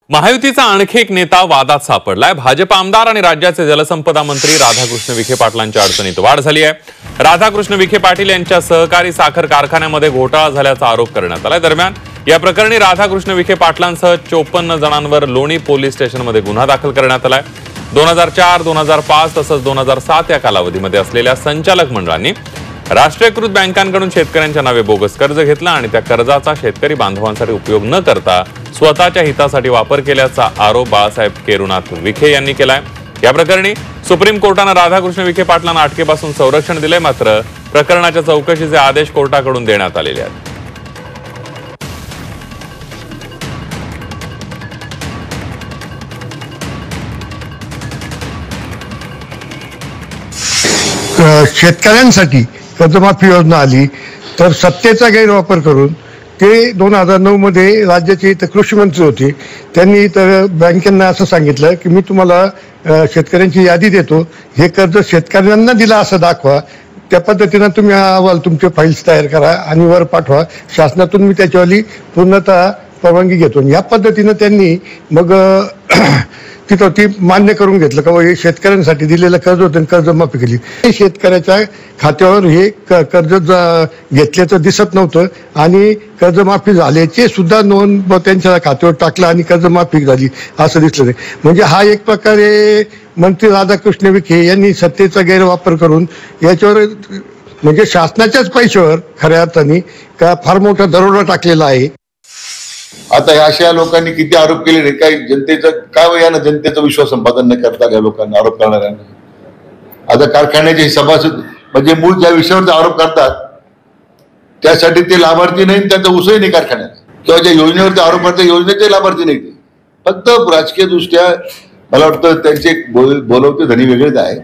महायुतीचा आणखी एक नेता वादात सापडलाय। भाजप आमदार आणि राज्याचे जलसंपदा मंत्री राधाकृष्ण विखे पाटलांच्या अडचणीत वाढ झाली आहे। राधाकृष्ण विखे पाटील यांच्या सहकारी साखर कारखान्यामध्ये घोटाळा झाल्याचा आरोप करण्यात आलाय। दरम्यान या प्रकरणी राधाकृष्ण विखे पाटलांसह 54 जणांवर लोणी पोलीस स्टेशनमध्ये गुन्हा दाखल करण्यात आलाय। 2004, 2005 तसंच 2007 या कालावधीमध्ये असलेल्या संचालक मंडळांनी राष्ट्रीयकृत बँकांकडून शेतकऱ्यांच्या नावे बोगस कर्ज घेतला आणि त्या कर्जाचा शेतकरी बांधवांसाठी उपयोग न करता स्वतःच्या हितासाठी वापर केल्याचा आरोप बाळासाहेब केरुनाथ विखे यांनी केलाय। या प्रकरणी सुप्रीम कोर्टाने राधाकृष्ण विखे पाटलांना अटकेपासून संरक्षण दिले, मात्र प्रकरणाच्या चौकशीचे आदेश कोर्टाकडून देण्यात आलेले आहेत। शेतकऱ्यांसाठी कर्जमाफी योजना आली तर सत्तेचा गैरवापर करून ते 2009 मध्ये राज्याचे कृषी मंत्री होते, त्यांनी तर बँकेंना असं सांगितलं की मी तुम्हाला शेतकऱ्यांची यादी देतो, हे कर्ज शेतकऱ्यांना दिला असं दाखवा, त्या पद्धतीने तुम्ही अहवाल तुमचे फाईल्स तयार करा आणि वर पाठवा, शासनातून मी त्याच्यावाली पूर्णतः परवानगी घेतो। या पद्धतीने त्यांनी मग तिथं ती मान्य करून घेतलं का हे शेतकऱ्यांसाठी दिलेलं कर्ज होतं, कर्जमाफी केली। शेतकऱ्याच्या खात्यावर हे कर्ज घेतल्याचं दिसत नव्हतं आणि कर्जमाफी झाल्याचे सुद्धा नोंद त्यांच्या खात्यावर टाकलं आणि कर्जमाफी झाली असं दिसलं नाही। म्हणजे हा एक प्रकारे मंत्री राधाकृष्ण विखे यांनी सत्तेचा गैरवापर करून याच्यावर म्हणजे शासनाच्याच पैशावर खऱ्या अर्थाने का फार मोठा दरोडा टाकलेला आहे। आता ह्या अशा लोकांनी किती आरोप केले नाही, काही जनतेचं काय वयानं जनतेचा विश्वास संपादन न करता या लोकांना आरोप करणाऱ्यांना आता कारखान्याचे सभासद म्हणजे मूळ ज्या विषयावर आरोप करतात त्यासाठी ते लाभार्थी नाही, त्यांचा उसही नाही कारखान्यात, किंवा ज्या योजनेवरती आरोप करतात योजनेचे लाभार्थी नाही, ते फक्त राजकीय दृष्ट्या मला वाटतं त्यांचे बोलवते धनी वेगळेच आहे।